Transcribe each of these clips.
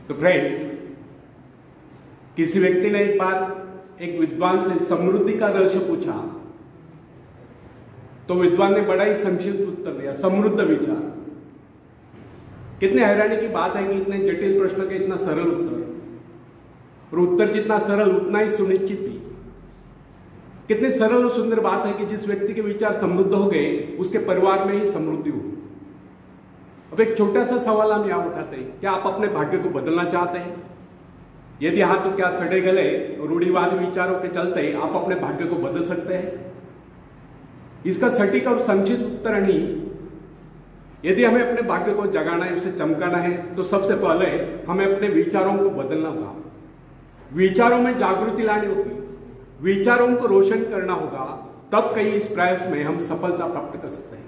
तो फ्रेंड्स, किसी व्यक्ति ने एक बार एक विद्वान से समृद्धि का रहस्य पूछा, तो विद्वान ने बड़ा ही संक्षिप्त उत्तर दिया, समृद्ध विचार। कितने हैरानी की बात है कि इतने जटिल प्रश्न के इतना सरल उत्तर, और उत्तर जितना सरल उतना ही सुनिश्चित भी। कितनी सरल और सुंदर बात है कि जिस व्यक्ति के विचार समृद्ध हो गए उसके परिवार में ही समृद्धि हुई। अब एक छोटा सा सवाल हम यहां उठाते हैं, क्या आप अपने भाग्य को बदलना चाहते हैं? यदि हाँ, तो क्या सड़े गले और रूढ़िवादी विचारों के चलते आप अपने भाग्य को बदल सकते हैं? इसका सटीक और संक्षिप्त उत्तर नहीं। यदि हमें अपने भाग्य को जगाना है, उसे चमकाना है, तो सबसे पहले हमें अपने विचारों को बदलना होगा। विचारों में जागृति लानी होगी, विचारों को रोशन करना होगा, तब कहीं इस प्रयास में हम सफलता प्राप्त कर सकते हैं।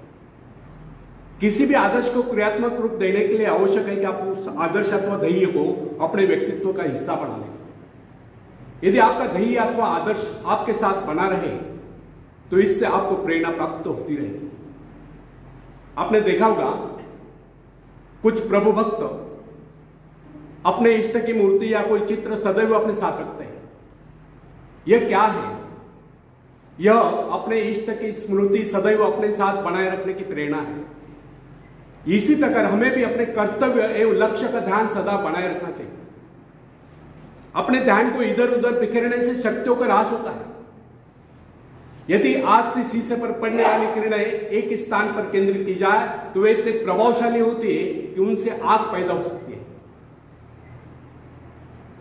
किसी भी आदर्श को क्रियात्मक रूप देने के लिए आवश्यक है कि आप उस आदर्श अथवा ध्येय को अपने व्यक्तित्व का हिस्सा बना लें। यदि आपका ध्येय अथवा आदर्श आपके साथ बना रहे तो इससे आपको प्रेरणा प्राप्त होती रहेगी। आपने देखा होगा कुछ प्रभु भक्त अपने इष्ट की मूर्ति या कोई चित्र सदैव अपने साथ रखते हैं। यह क्या है? यह अपने इष्ट की स्मृति सदैव अपने साथ बनाए रखने की प्रेरणा है। इसी प्रकार हमें भी अपने कर्तव्य एवं लक्ष्य का ध्यान सदा बनाए रखना चाहिए। अपने ध्यान को इधर उधर बिखेरने से शक्तियों का ह्रास होता है। यदि आज से शीशे पर पड़ने वाली किरणें एक स्थान पर केंद्रित की जाए तो वे इतने प्रभावशाली होती है कि उनसे आग पैदा हो सकती है,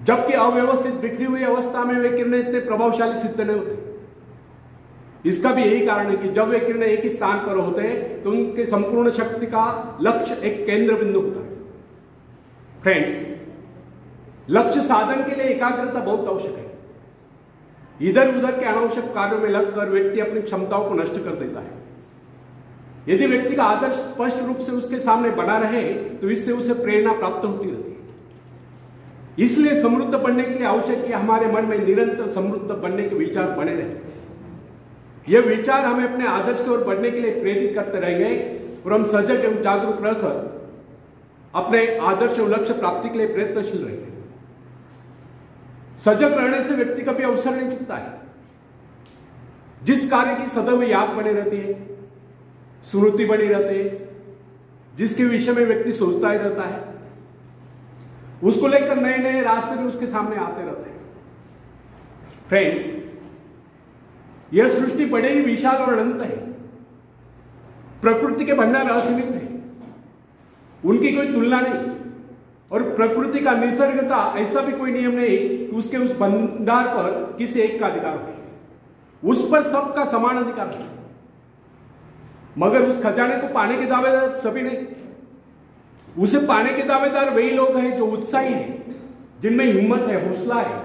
जबकि अव्यवस्थित बिखरी हुई अवस्था में वे किरणें इतने प्रभावशाली सिद्ध नहीं होते। इसका भी यही कारण है कि जब वे किरणें एक स्थान पर होते हैं तो उनके संपूर्ण शक्ति का लक्ष्य एक केंद्र बिंदु होता है। फ्रेंड्स, लक्ष्य साधन के लिए एकाग्रता बहुत आवश्यक है। इधर उधर के अनावश्यक कार्यों में लगकर व्यक्ति अपनी क्षमताओं को नष्ट कर देता है। यदि व्यक्ति का आदर्श स्पष्ट रूप से उसके सामने बना रहे तो इससे उसे प्रेरणा प्राप्त होती रहती है। इसलिए समृद्ध बनने के लिए आवश्यक है हमारे मन में निरंतर समृद्ध बनने के विचार बने रहे। यह विचार हमें अपने आदर्श की ओर बढ़ने के लिए प्रेरित करते रहेंगे और हम सजग एवं जागरूक रहकर अपने आदर्श और लक्ष्य प्राप्ति के लिए प्रयत्नशील रहेंगे। सजग रहने से व्यक्ति कभी अवसर नहीं चुकता है। जिस कार्य की सदैव याद बनी रहती है, स्मृति बनी रहती है, जिसके विषय में व्यक्ति सोचता ही रहता है, उसको लेकर नए नए रास्ते भी उसके सामने आते रहते हैं। फ्रेंड्स, यह सृष्टि बड़े ही विशाल और अनंत है। प्रकृति के भंडार असीमित है, उनकी कोई तुलना नहीं। और प्रकृति का, निसर्ग का ऐसा भी कोई नियम नहीं कि उसके उस भंडार पर किसी एक का अधिकार हो। उस पर सबका समान अधिकार है, मगर उस खजाने को पाने के दावेदार सभी नहीं। उसे पाने के दावेदार वही लोग हैं जो उत्साही हैं, जिनमें हिम्मत है, हौसला है,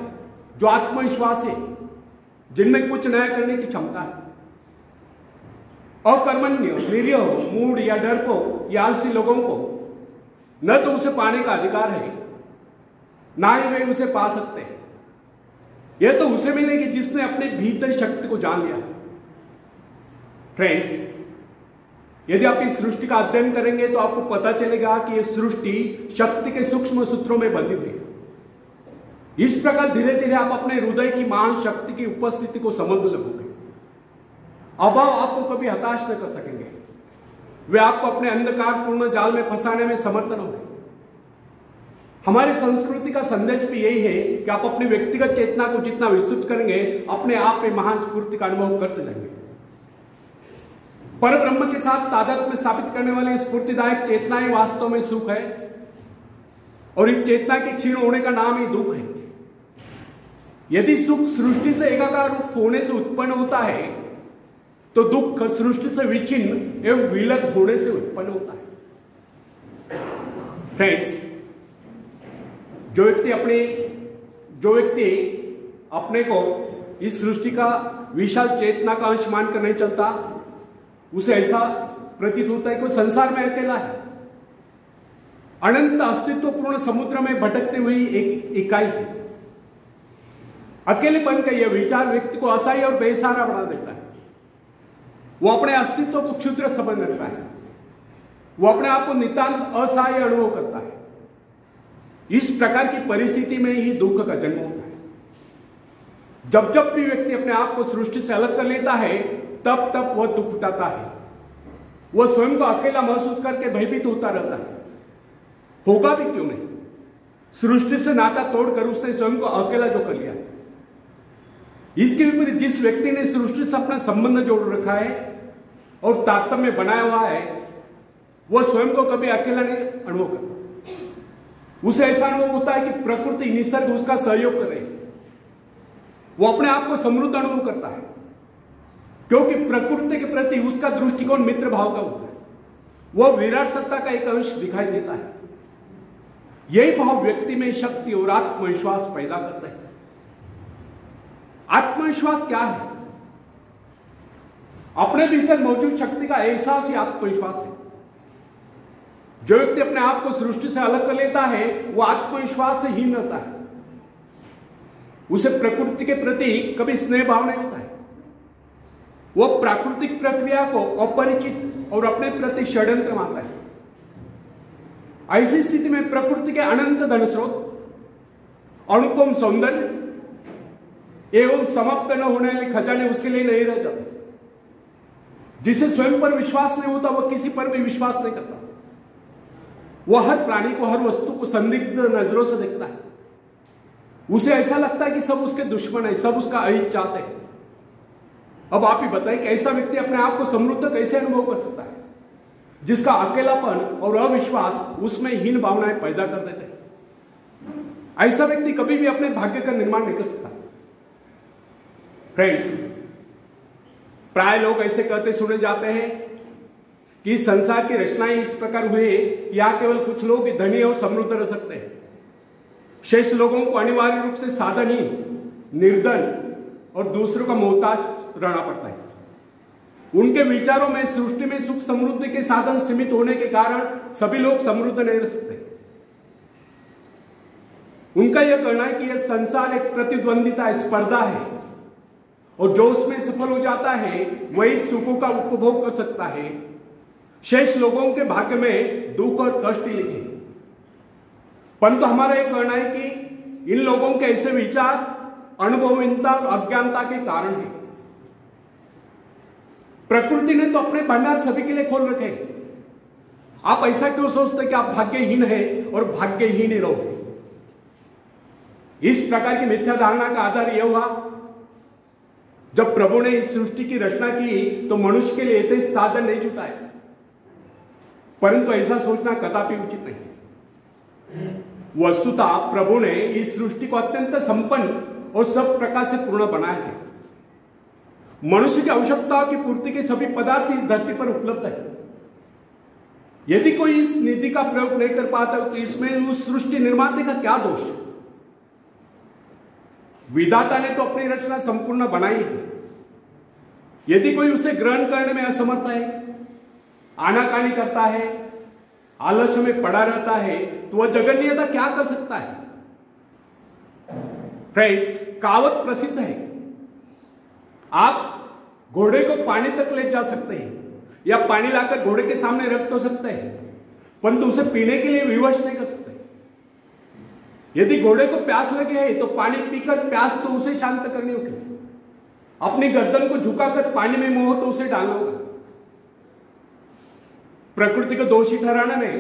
जो आत्मविश्वास है, जिनमें कुछ नया करने की क्षमता है। अकर्मण्य, निरीह, मूढ़ या डरपोक या आलसी लोगों को न तो उसे पाने का अधिकार है, ना ही वे उसे पा सकते हैं। यह तो उसे मिलेगी जिसने अपने भीतर शक्ति को जान लिया। फ्रेंड्स, यदि आप इस सृष्टि का अध्ययन करेंगे तो आपको पता चलेगा कि यह सृष्टि शक्ति के सूक्ष्म सूत्रों में बंधी हुई है। इस प्रकार धीरे धीरे आप अपने हृदय की महान शक्ति की उपस्थिति को समझने लगोगे। अभाव आपको कभी हताश न कर सकेंगे, वे आपको अपने अंधकारपूर्ण जाल में फंसाने में समर्थन होंगे। हमारी संस्कृति का संदेश भी यही है कि आप अपनी व्यक्तिगत चेतना को जितना विस्तृत करेंगे, अपने आप में महान स्फूर्ति का अनुभव करते जाएंगे। पर ब्रह्म के साथ तादात्म्य स्थापित करने वाली स्फूर्तिदायक चेतना ही वास्तव में सुख है, और इस चेतना के क्षीण होने का नाम ही दुख है। यदि सुख सृष्टि से एकाकार रूप होने से उत्पन्न होता है तो दुख सृष्टि से विच्छिन्न एवं विलग होने से उत्पन्न होता है। फ्रेंड्स, जो व्यक्ति अपने को इस सृष्टि का विशाल चेतना का अंश मानकर नहीं चलता, उसे ऐसा प्रतीत होता है कि संसार में अकेला है, अनंत अस्तित्वपूर्ण समुद्र में भटकते हुई एक इकाई है। अकेलेपन का यह विचार व्यक्ति को असहाय और बेसहारा बना देता है। वो अपने अस्तित्व को क्षुद्र समझ लेता है, वो अपने आप को नितांत असहाय अनुभव करता है। इस प्रकार की परिस्थिति में ही दुख का जन्म होता है। जब जब भी व्यक्ति अपने आप को सृष्टि से अलग कर लेता है, तब तब वह दुख उठाता है। वह स्वयं को अकेला महसूस करके भयभीत होता रहता है। होगा भी क्यों नहीं? सृष्टि से नाता तोड़कर उसने स्वयं को अकेला जो कर लिया है। इसके विपरीत जिस व्यक्ति ने सृष्टि से अपना संबंध जोड़ रखा है और तारतम्य बनाया हुआ है, वह स्वयं को कभी अकेला नहीं अनुभव करता। उसे ऐसा अनुभव होता है कि प्रकृति, निसर्ग उसका सहयोग कर रहे हैं। वो अपने आप को समृद्ध अनुभव करता है, क्योंकि प्रकृति के प्रति उसका दृष्टिकोण मित्र भाव का होता है। वह विराट सत्ता का एक अंश दिखाई देता है। यही भाव व्यक्ति में शक्ति और आत्मविश्वास पैदा करता है। आत्मविश्वास क्या है? अपने भीतर मौजूद शक्ति का एहसास ही आत्मविश्वास है। जो व्यक्ति अपने आप को सृष्टि से अलग कर लेता है, वह आत्मविश्वास से हीन रहता है। उसे प्रकृति के प्रति कभी स्नेह भाव नहीं होता है। वह प्राकृतिक प्रक्रिया को अपरिचित और अपने प्रति षड्यंत्र मानता है। ऐसी स्थिति में प्रकृति के अनंत धन स्रोत, अनुपम सौंदर्य एवं समाप्त न होने वाले खजाने उसके लिए नहीं रह जाते। जिसे स्वयं पर विश्वास नहीं होता, वह किसी पर भी विश्वास नहीं करता। वह हर प्राणी को, हर वस्तु को संदिग्ध नजरों से देखता है। उसे ऐसा लगता है कि सब उसके दुश्मन है, सब उसका अहित चाहते हैं। अब आप ही बताइए कि ऐसा व्यक्ति अपने आप को समृद्ध कैसे अनुभव कर सकता है, जिसका अकेलापन और अविश्वास उसमें हीन भावनाएं पैदा कर देते हैं। ऐसा व्यक्ति कभी भी अपने भाग्य का निर्माण नहीं कर सकता। फ्रेंड्स, प्राय लोग ऐसे कहते सुने जाते हैं कि संसार की रचनाएं इस प्रकार हुई है कि यहां केवल कुछ लोग धनी और समृद्ध रह सकते हैं। शेष लोगों को अनिवार्य रूप से साधनहीन, निर्धन और दूसरों का मोहताज रहना पड़ता है। उनके विचारों में सृष्टि में सुख समृद्धि के साधन सीमित होने के कारण सभी लोग समृद्ध नहीं रह सकते। उनका यह कहना है कि यह संसार एक प्रतिद्वंदिता, स्पर्धा है, और जो उसमें सफल हो जाता है वही सुखों का उपभोग कर सकता है। शेष लोगों के भाग्य में दुख और कष्ट लिखे। परंतु हमारा यह कहना है कि इन लोगों के ऐसे विचार अनुभवहीनता और अज्ञानता के कारण है। प्रकृति ने तो अपने भंडार सभी के लिए खोल रखे। आप ऐसा क्यों सोचते कि आप भाग्यहीन है और भाग्यहीन ही रहो? इस प्रकार की मिथ्या धारणा का आधार यह हुआ, जब प्रभु ने इस सृष्टि की रचना की तो मनुष्य के लिए इतने साधन नहीं जुटाए। परंतु ऐसा सोचना कदापि उचित नहीं। वस्तुतः प्रभु ने इस सृष्टि को अत्यंत संपन्न और सब प्रकार से पूर्ण बनाया है। मनुष्य की आवश्यकताओं की पूर्ति के सभी पदार्थ इस धरती पर उपलब्ध है। यदि कोई इस नीति का प्रयोग नहीं कर पाता तो इसमें उस सृष्टि निर्माता का क्या दोष? विधाता ने तो अपनी रचना संपूर्ण बनाई है। यदि कोई उसे ग्रहण करने में असमर्थ है, आनाकानी करता है, आलस्य में पड़ा रहता है, तो वह जगन्यता क्या कर सकता है? फ्रेंड्स, कहावत प्रसिद्ध है, आप घोड़े को पानी तक ले जा सकते हैं या पानी लाकर घोड़े के सामने रख तो सकते हैं, परंतु उसे पीने के लिए विवश नहीं कर सकते। यदि घोड़े को प्यास लगे है तो पानी पीकर प्यास तो उसे शांत करनी होगी। अपनी गर्दन को झुकाकर पानी में मोह तो उसे डालना होगा। प्रकृति को दोषी ठहराने में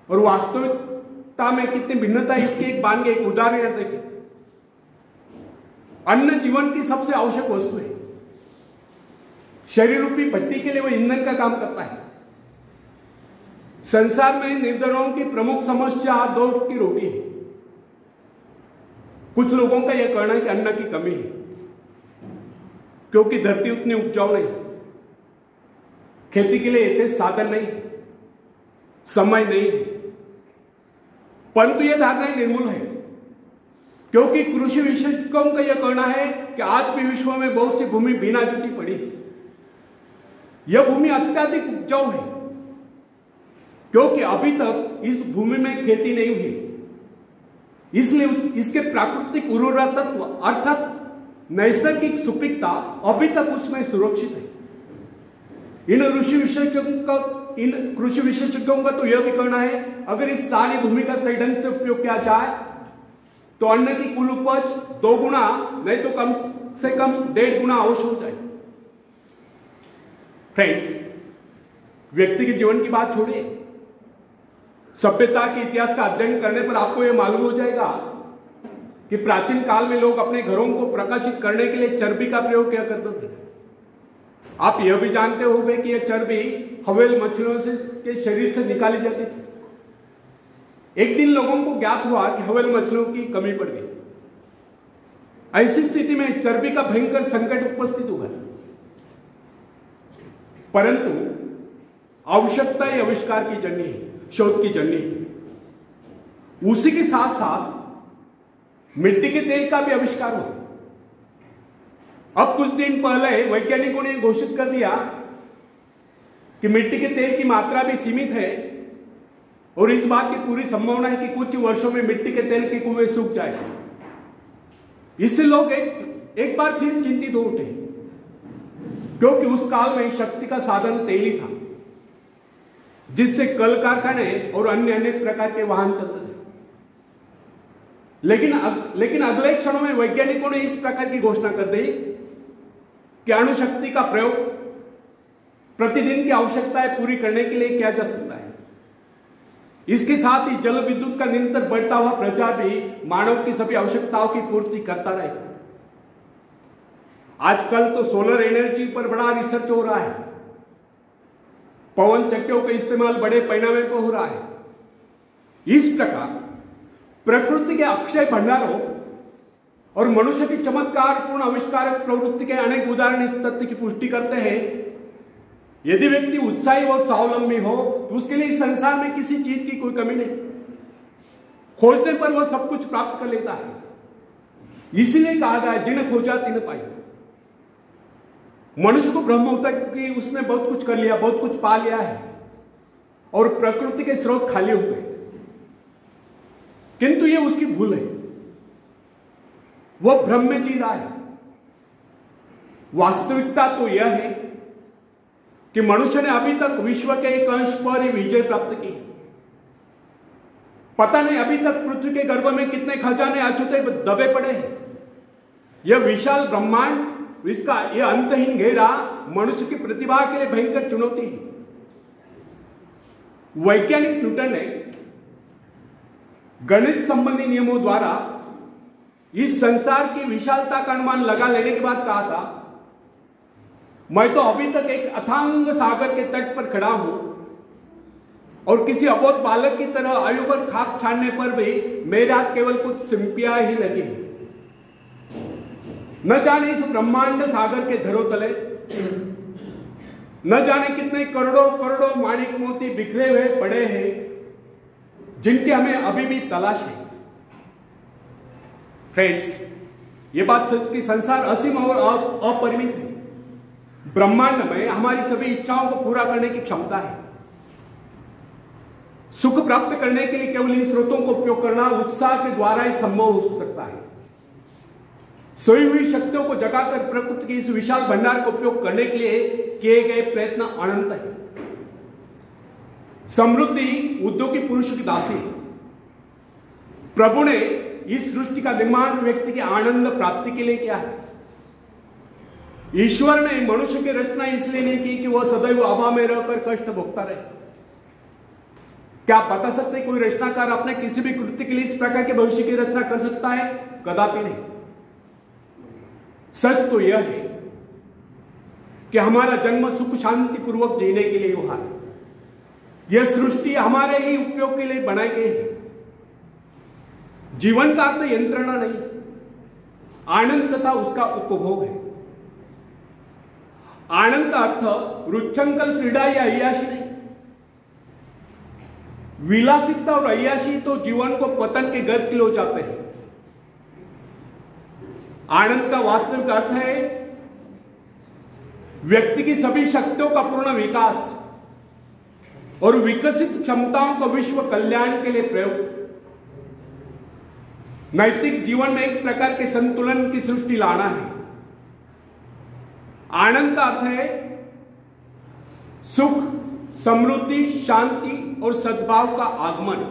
और वास्तविकता में कितनी भिन्नता है, इसकी एक बात, एक उदाहरण देखिए। अन्न जीवन की सबसे आवश्यक वस्तु है। शरीर रूपी भट्टी के लिए वह ईंधन का काम करता है। संसार में निर्धनों की प्रमुख समस्या दो की रोटी है। कुछ लोगों का यह कहना है कि अन्न की कमी है, क्योंकि धरती उतनी उपजाऊ नहीं, खेती के लिए इतने साधन नहीं, समय नहीं। परंतु यह धारणा निर्मूल है, क्योंकि कृषि विशेषज्ञों का यह कहना है कि आज भी विश्व में बहुत सी भूमि बिना जुटी पड़ी है। यह भूमि अत्यधिक उपजाऊ है, क्योंकि अभी तक इस भूमि में खेती नहीं हुई, इसलिए इसके प्राकृतिक उर्वरा तत्व अर्थात नैसर्गिक सुपीकता अभी तक उसमें सुरक्षित है। इन ऋषि विशेषज्ञों का इन कृषि विशेषज्ञों का तो यह भी कहना है, अगर इस सारी भूमि का सही ढंग से उपयोग किया जाए तो अन्न की कुल उपज 2 गुना नहीं तो कम से कम 1.5 गुना अवश्य हो जाए। फ्रेंड्स, व्यक्ति के जीवन की बात छोड़िए, सभ्यता के इतिहास का अध्ययन करने पर आपको यह मालूम हो जाएगा कि प्राचीन काल में लोग अपने घरों को प्रकाशित करने के लिए चर्बी का प्रयोग किया करते थे। आप यह भी जानते होंगे कि यह चर्बी हवेल मछलियों के शरीर से निकाली जाती थी। एक दिन लोगों को ज्ञात हुआ कि हवेल मछलियों की कमी पड़ गई। ऐसी स्थिति में चर्बी का भयंकर संकट उपस्थित हुआ, परंतु आवश्यकता ही आविष्कार की जननी है, शोध की जननी है। उसी के साथ साथ मिट्टी के तेल का भी आविष्कार हुआ। अब कुछ दिन पहले वैज्ञानिकों ने घोषित कर दिया कि मिट्टी के तेल की मात्रा भी सीमित है और इस बात की पूरी संभावना है कि कुछ वर्षों में मिट्टी के तेल के कुएं सूख जाएंगे। इससे लोग एक बार फिर चिंतित हो उठे, क्योंकि उस काल में शक्ति का साधन तेल ही था, जिससे कल कारखाने और अन्य अनेक प्रकार के वाहन चलते थे। लेकिन अगले क्षणों में वैज्ञानिकों ने इस प्रकार की घोषणा कर दी कि अणुशक्ति का प्रयोग प्रतिदिन की आवश्यकताएं पूरी करने के लिए किया जा सकता है। इसके साथ ही जल विद्युत का निरंतर बढ़ता हुआ प्रचार भी मानव की सभी आवश्यकताओं की पूर्ति करता रहेगा। आजकल तो सोलर एनर्जी पर बड़ा रिसर्च हो रहा है, पवन चक्कियों का इस्तेमाल बड़े पैमाने पर हो रहा है। इस प्रकार प्रकृति के अक्षय भंडारों और मनुष्य की चमत्कारपूर्ण आविष्कारक प्रवृत्ति के अनेक उदाहरण इस तथ्य की पुष्टि करते हैं, यदि व्यक्ति उत्साही और स्वावलंबी हो तो उसके लिए इस संसार में किसी चीज की कोई कमी नहीं। खोजने पर वह सब कुछ प्राप्त कर लेता है। इसीलिए कहा गया, जिन खोजा तिन पाई। मनुष्य को भ्रम होता है कि उसने बहुत कुछ कर लिया, बहुत कुछ पा लिया है और प्रकृति के स्रोत खाली हो गए, किंतु यह उसकी भूल है। वह भ्रम में जी रहा है। वास्तविकता तो यह है कि मनुष्य ने अभी तक विश्व के एक अंश पर ही विजय प्राप्त की। पता नहीं अभी तक पृथ्वी के गर्भ में कितने खजाने अछूते दबे पड़े हैं। यह विशाल ब्रह्मांड, इसका यह अंतहीन घेरा मनुष्य की प्रतिभा के लिए भयंकर चुनौती है। वैज्ञानिक न्यूटन ने गणित संबंधी नियमों द्वारा इस संसार की विशालता का अनुमान लगा लेने के बाद कहा था, मैं तो अभी तक एक अथांग सागर के तट पर खड़ा हूं और किसी अबोध बालक की तरह आयु पर खाक छानने पर भी मेरे हाथ केवल कुछ सिंपियां ही लगी हैं। न जाने इस ब्रह्मांड सागर के धरोतले न जाने कितने करोड़ों करोड़ों माणिक मोती बिखरे हुए पड़े हैं, जिनकी हमें अभी भी तलाश है। फ्रेंड्स, यह बात सच कि संसार असीम और अपरिमित है। ब्रह्मांड में हमारी सभी इच्छाओं को पूरा करने की क्षमता है। सुख प्राप्त करने के लिए केवल इन स्रोतों को उपयोग करना उत्साह के द्वारा ही संभव हो सकता है। सोई हुई शक्तियों को जगाकर प्रकृति के इस विशाल भंडार का उपयोग करने के लिए किए गए प्रयत्न अनंत है। समृद्धि उद्योगी पुरुष की दासी है। प्रभु ने इस सृष्टि का निर्माण व्यक्ति की आनंद प्राप्ति के लिए किया है। ईश्वर ने मनुष्य की रचना इसलिए नहीं की कि वह सदैव अभाव में रहकर कष्ट भोगता रहे। क्या आप बता सकते हैं कोई रचनाकार अपने किसी भी कृत्य के लिए इस प्रकार के भविष्य की रचना कर सकता है? कदापि नहीं। सच तो यह है कि हमारा जन्म सुख शांति पूर्वक जीने के लिए हुआ है। यह सृष्टि हमारे ही उपयोग के लिए बनाई गई है। जीवन का अर्थ यंत्रणा नहीं, आनंद तथा उसका उपभोग है। आनंद का अर्थ रुच्छंकल क्रीड़ा या अय्याशी नहीं। विलासिता और अय्याशी तो जीवन को पतन के गर्भ के लिए जाते हैं। आनंद का वास्तविक अर्थ है व्यक्ति की सभी शक्तियों का पूर्ण विकास और विकसित क्षमताओं का विश्व कल्याण के लिए प्रयोग। नैतिक जीवन में एक प्रकार के संतुलन की सृष्टि लाना है। आनंद का अर्थ है सुख समृद्धि, शांति और सद्भाव का आगमन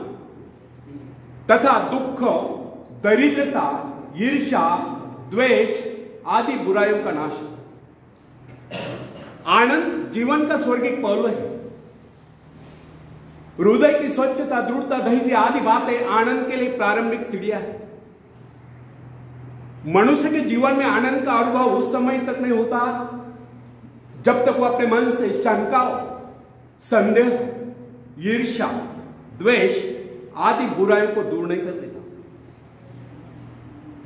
तथा दुख, दरिद्रता, ईर्ष्या, द्वेष आदि बुराइयों का नाश। आनंद जीवन का स्वर्गिक पहलू है। हृदय की स्वच्छता, दृढ़ता, धैर्य आदि बातें आनंद के लिए प्रारंभिक सीढ़ियां हैं। मनुष्य के जीवन में आनंद का अनुभव उस समय तक नहीं होता जब तक वो अपने मन से शंका, संदेह, ईर्ष्या, द्वेष आदि बुराइयों को दूर नहीं कर देता।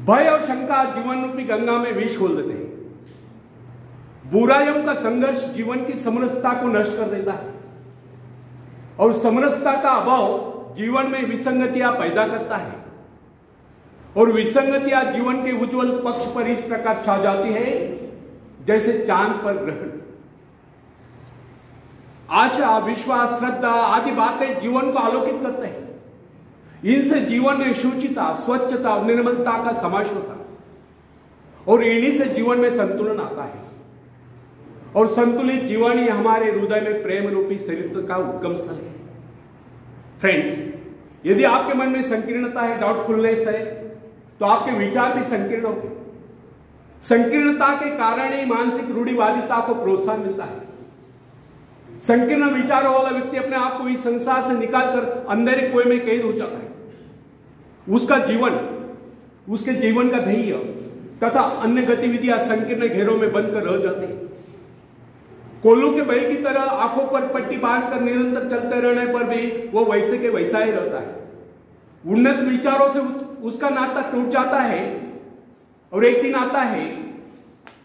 भय और शंका जीवन रूपी गंगा में विष खोल देते हैं। बुराइयों का संघर्ष जीवन की समरसता को नष्ट कर देता है और समरसता का अभाव जीवन में विसंगतियां पैदा करता है और विसंगतियां जीवन के उज्जवल पक्ष पर इस प्रकार छा जाती है जैसे चांद पर ग्रहण। आशा, विश्वास, श्रद्धा आदि बातें जीवन को आलोकित करते हैं। इनसे जीवन में शुचिता, स्वच्छता और निर्मलता का समावेश होता है और इन्हीं से जीवन में संतुलन आता है और संतुलित जीवन ही हमारे हृदय में प्रेम रूपी चरित्र का उद्गम स्थल है। फ्रेंड्स, यदि आपके मन में संकीर्णता है, डाउटफुलनेस है, तो आपके विचार भी संकीर्ण होंगे। संकीर्णता के कारण ही मानसिक रूढ़िवादिता को प्रोत्साहन मिलता है। संकीर्ण विचारों वाला व्यक्ति अपने आप को इस संसार से निकालकर अंधेरे कुएं में कैद हो जाता है। उसका जीवन, उसके जीवन का धैर्य तथा अन्य गतिविधियां संकीर्ण घेरों में बंद कर रह जाती है। कोल्लू के बैल की तरह आंखों पर पट्टी बांधकर निरंतर चलते रहने पर भी वो वैसे के वैसा ही रहता है। उन्नत विचारों से उसका नाता टूट जाता है और एक दिन आता है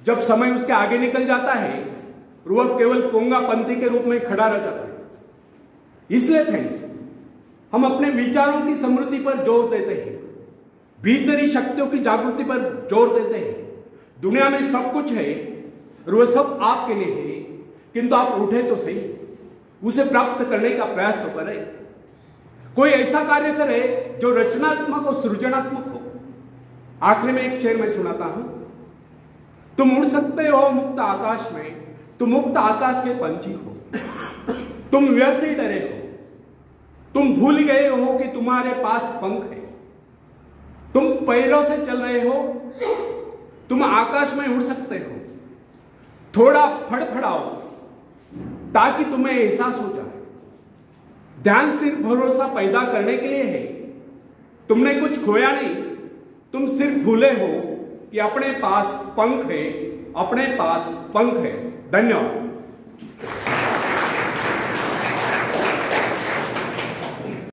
जब समय उसके आगे निकल जाता है और वह केवल कोंगा पंथी के रूप में खड़ा रह जाता है। इसलिए फ्रेंड्स, हम अपने विचारों की समृद्धि पर जोर देते हैं, भीतरी शक्तियों की जागृति पर जोर देते हैं। दुनिया में सब कुछ है और वह सब आपके लिए है, किंतु आप उठे तो सही, उसे प्राप्त करने का प्रयास तो करें। कोई ऐसा कार्य करे जो रचनात्मक और सृजनात्मक हो। आखिर में एक शेर मैं सुनाता हूं। तुम उड़ सकते हो मुक्त आकाश में, तुम मुक्त आकाश के पंछी हो। तुम व्यर्थ ही डरे हो, तुम भूल गए हो कि तुम्हारे पास पंख है। तुम पैरों से चल रहे हो, तुम आकाश में उड़ सकते हो। थोड़ा फड़फड़ाओ ताकि तुम्हें एहसास हो जाए। ध्यान सिर्फ भरोसा पैदा करने के लिए है। तुमने कुछ खोया नहीं, तुम सिर्फ भूले हो कि अपने पास पंख है, अपने पास पंख है। धन्यवाद।